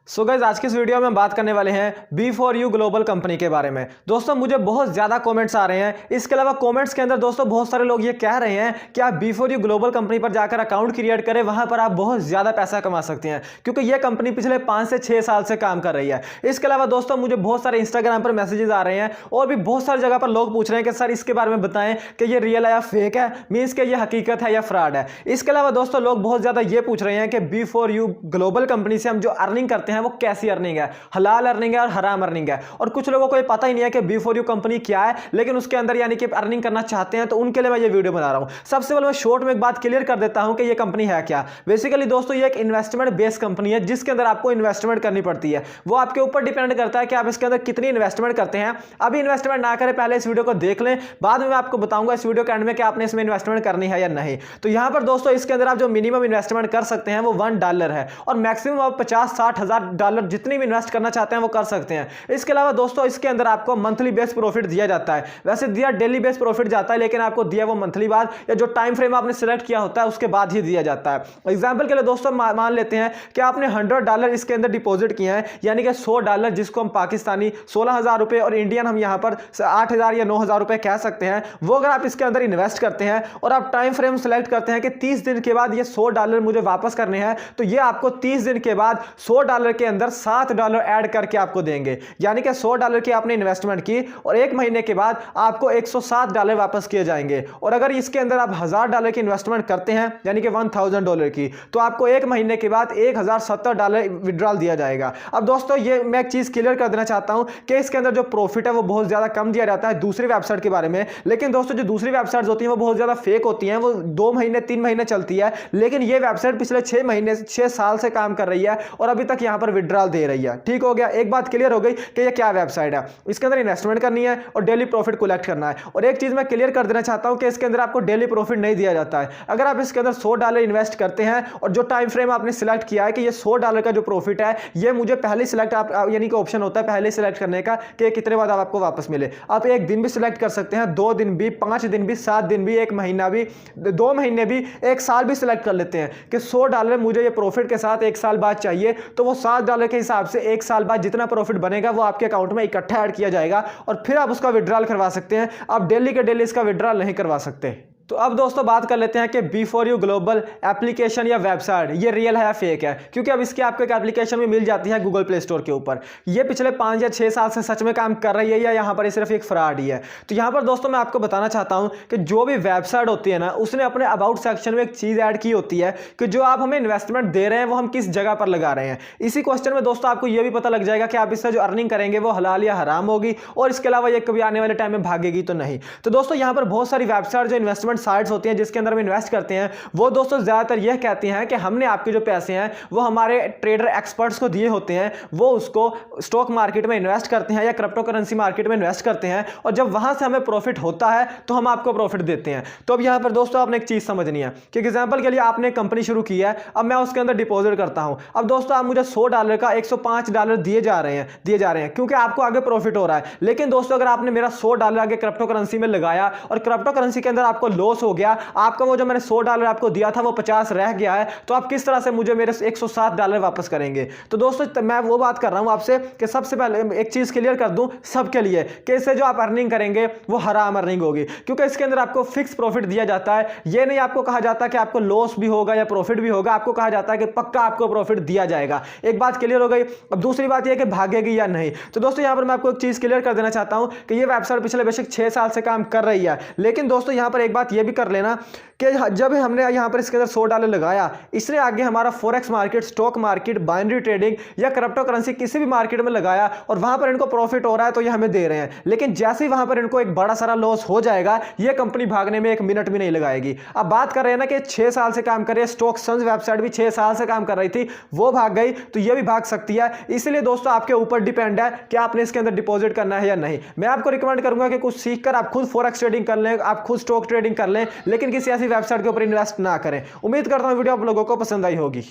So guys आज की इस वीडियो में हम बात करने वाले हैं B4U ग्लोबल कंपनी के बारे में। दोस्तों मुझे बहुत ज़्यादा कमेंट्स आ रहे हैं। इसके अलावा कमेंट्स के अंदर दोस्तों बहुत सारे लोग ये कह रहे हैं कि आप B4U ग्लोबल कंपनी पर जाकर अकाउंट क्रिएट करें, वहां पर आप बहुत ज़्यादा पैसा कमा सकते हैं क्योंकि यह कंपनी पिछले 5 से 6 साल से काम कर रही है। इसके अलावा दोस्तों मुझे बहुत सारे इंस्टाग्राम पर मैसेजेस आ रहे हैं और भी बहुत सारी जगह पर लोग पूछ रहे हैं कि सर इसके बारे में बताएं कि ये रियल है या फेक है, मीन्स कि ये हकीकत है या फ्रॉड है। इसके अलावा दोस्तों लोग बहुत ज़्यादा ये पूछ रहे हैं कि B4U ग्लोबल कंपनी से हम जो अर्निंग करते हैं वो कैसी अर्निंग है, हलाल अर्निंग है और हराम अर्निंग है। और कुछ लोगों को ये पता ही नहीं है कि B4U कंपनी क्या है, लेकिन उसके अंदर यानी कि अर्निंग करना चाहते हैं, तो उनके लिए मैं ये वीडियो बना रहा हूं। सबसे पहले मैं शॉर्ट में एक बात क्लियर कर देता हूं कि ये कंपनी है क्या। बेसिकली दोस्तों ये एक इन्वेस्टमेंट बेस्ड कंपनी है जिसके अंदर आपको इन्वेस्टमेंट करनी पड़ती है। वो आपके ऊपर डिपेंड करता है कि आप इसके अंदर कितनी इन्वेस्टमेंट करते हैं। अभी इन्वेस्टमेंट ना करें, पहले इस वीडियो को देख लें, बाद में मैं आपको बताऊंगा इस वीडियो के एंड में कि आपने इसमें इन्वेस्टमेंट करनी है या नहीं। तो यहां पर दोस्तों इसके अंदर आप जो मिनिमम इन्वेस्टमेंट कर सकते हैं वो $1 है और मैक्सिमम आप $50-60,000 जितनी भी इन्वेस्ट करना चाहते हैं वो कर सकते हैं। इसके अलावा दोस्तों इसके अंदर आपको मंथली बेस प्रॉफिट दिया जाता है। वैसे दिया डेली बेस प्रॉफिट जाता है, लेकिन आपको दिया वो मंथली बाद या जो टाइम फ्रेम आपने सिलेक्ट किया होता है उसके बाद ही दिया जाता है। एग्जांपल के लिए दोस्तों मान लेते हैं कि आपने $100 इसके अंदर डिपॉजिट किए हैं, यानी कि $100 जिसको हम पाकिस्तानी 16,000 रुपए और इंडियन हम यहां पर 8,000 या 9,000 रुपए कह सकते हैं, वो अगर आप इसके अंदर इन्वेस्ट करते हैं और आप टाइम फ्रेम सिलेक्ट करते हैं कि 30 दिन के बाद ये $100 मुझे वापस करने हैं, तो ये आपको 30 दिन के बाद $100 के अंदर $7 ऐड करके आपको देंगे। यानी कि $100 की आपने इन्वेस्टमेंट की और 1 महीने के बाद आपको $107 वापस किए जाएंगे। और अगर इसके अंदर आप $1,000 की इन्वेस्टमेंट करते हैं यानी कि $1,000 की, तो आपको 1 महीने के बाद $1,070 विड्रॉल दिया जाएगा। अब दोस्तों ये मैं एक चीज क्लियर कर देना चाहता हूं कि इसके अंदर जो प्रॉफिट है वो बहुत ज्यादा कम दिया जाता है दूसरी वेबसाइट के बारे में। लेकिन दोस्तों जो दूसरी वेबसाइट्स होती हैं वो बहुत ज्यादा फेक होती हैं, वो 2 महीने 3 महीने चलती है, लेकिन ये वेबसाइट पिछले 6 साल से काम कर रही है और अभी तक यहां पर विड्रॉल दे रही है। ठीक हो गया, एक बात क्लियर हो गई कि ये क्या वेबसाइट है। इसके अंदर इन्वेस्टमेंट करनी है और डेली प्रॉफिट कलेक्ट करना है। और एक चीज मैं क्लियर कर देना चाहता हूं कि इसके अंदर आपको डेली प्रॉफिट नहीं दिया जाता है। अगर आप इसके अंदर $100 इन्वेस्ट करते हैं और जो टाइम फ्रेम आपने सिलेक्ट किया है कि ये $100 का जो प्रॉफिट है ये मुझे पहले सिलेक्ट आप यानी कि ऑप्शन होता है पहले सिलेक्ट करने का कि कितने बाद आपको वापस मिले। आप 1 दिन भी सिलेक्ट कर सकते हैं, 2 दिन भी, 5 दिन भी, 7 दिन भी, 1 महीना भी, 2 महीने भी, 1 साल भी सिलेक्ट कर लेते हैं कि $100 मुझे ये प्रॉफिट के साथ 1 साल बाद चाहिए, तो वो $7 के हिसाब से 1 साल बाद जितना प्रॉफिट बनेगा वो आपके अकाउंट में इकट्ठा ऐड किया जाएगा और फिर आप उसका विड्रॉल करवा सकते हैं। आप डेली के डेली इसका विड्रॉल नहीं करवा सकते। तो अब दोस्तों बात कर लेते हैं कि B4U ग्लोबल एप्लीकेशन या वेबसाइट ये रियल है या फेक है, क्योंकि अब इसकी आपको एक एप्लीकेशन भी मिल जाती है गूगल प्ले स्टोर के ऊपर। ये पिछले 5 या 6 साल से सच में काम कर रही है या यहाँ पर सिर्फ एक फ्रॉड ही है। तो यहाँ पर दोस्तों मैं आपको बताना चाहता हूँ कि जो भी वेबसाइट होती है ना, उसने अपने अबाउट सेक्शन में एक चीज ऐड की होती है कि जो आप हमें इन्वेस्टमेंट दे रहे हैं वो हम किस जगह पर लगा रहे हैं। इसी क्वेश्चन में दोस्तों आपको यह भी पता लग जाएगा कि आप इससे जो अर्निंग करेंगे वो हलाल या हराम होगी और इसके अलावा ये कभी आने वाले टाइम में भागेगी तो नहीं। तो दोस्तों यहाँ पर बहुत सारी वेबसाइट जो इन्वेस्टमेंट साइट्स होती हैं के अंदर हम इन्वेस्ट करते हैं, वो दोस्तों ज्यादातर यह कहती हैं कि हमने आपके जो पैसे हैं वो हमारे ट्रेडर एक्सपर्ट्स को दिए होते हैं, वो उसको स्टॉक मार्केट में इन्वेस्ट करते हैं या क्रिप्टो करेंसी मार्केट में इन्वेस्ट करते हैं और जब वहां से हमें प्रॉफिट होता है तो हम आपको प्रॉफिट देते हैं। तो अब यहां पर दोस्तों आपने एक चीज समझनी है कि एग्जांपल के लिए आपने कंपनी शुरू की है, अब मैं उसके अंदर डिपॉजिट करता हूं। अब दोस्तों आप मुझे $100 का $105 दिए जा रहे हैं क्योंकि आपको आगे प्रॉफिट हो रहा है। लेकिन दोस्तों अगर आपने मेरा $100 आगे क्रिप्टो करेंसी में लगाया और क्रिप्टो करेंसी के अंदर आपको लॉस हो गया, आपका वो जो मैंने $100 आपको दिया था वो 50 रह गया है, तो आप किस तरह से मुझे मेरे $107 वापस करेंगे। तो दोस्तों मैं वो बात कर रहा हूं आपसे कि सबसे पहले एक चीज क्लियर कर दूं सबके लिए कि इससे जो आप अर्निंग करेंगे वो हराम अर्निंग होगी, क्योंकि इसके अंदर आपको फिक्स प्रॉफिट दिया जाता है। ये नहीं आपको कहा जाता कि आपको लॉस भी होगा या प्रॉफिट भी होगा, आपको कहा जाता है कि पक्का आपको प्रॉफिट दिया जाएगा। एक बात क्लियर हो गई। अब दूसरी बात यह कि भागेगी या नहीं। तो दोस्तों यहां पर मैं आपको एक चीज क्लियर कर देना चाहता हूं कि ये वेबसाइट पिछले बेशक 6 साल से काम कर रही है, लेकिन दोस्तों यहां पर एक बात यह भी कर लेना कि जब हमने यहां पर इसके अंदर $100 लगाया, इसने आगे हमारा forex market, stock market, binary trading या क्रिप्टो करेंसी किसी भी मार्केट में लगाया और वहां पर इनको प्रॉफिट हो रहा है तो ये हमें दे रहे हैं। लेकिन जैसे ही वहां पर इनको एक बड़ा सारा लॉस हो जाएगा, ये कंपनी भागने में 1 मिनट भी नहीं लगाएगी। अब बात कर रहे हैं ना कि 6 साल से काम कर रही है, स्टॉक सन्स वेबसाइट भी 6 साल से काम कर रही थी, वो भाग गई तो ये भी भाग सकती है। इसलिए दोस्तों आपके ऊपर डिपेंड है कि आपने इसके अंदर डिपॉजिट करना है या नहीं। मैं आपको रिकमेंड करूंगा कि कुछ सीखकर आप खुद फॉरेक्स ट्रेडिंग कर लें, आप खुद स्टॉक ट्रेडिंग कर लें, लेकिन किसी ऐसी वेबसाइट के ऊपर इन्वेस्ट ना करें। उम्मीद करता हूं वीडियो आप लोगों को पसंद आई होगी।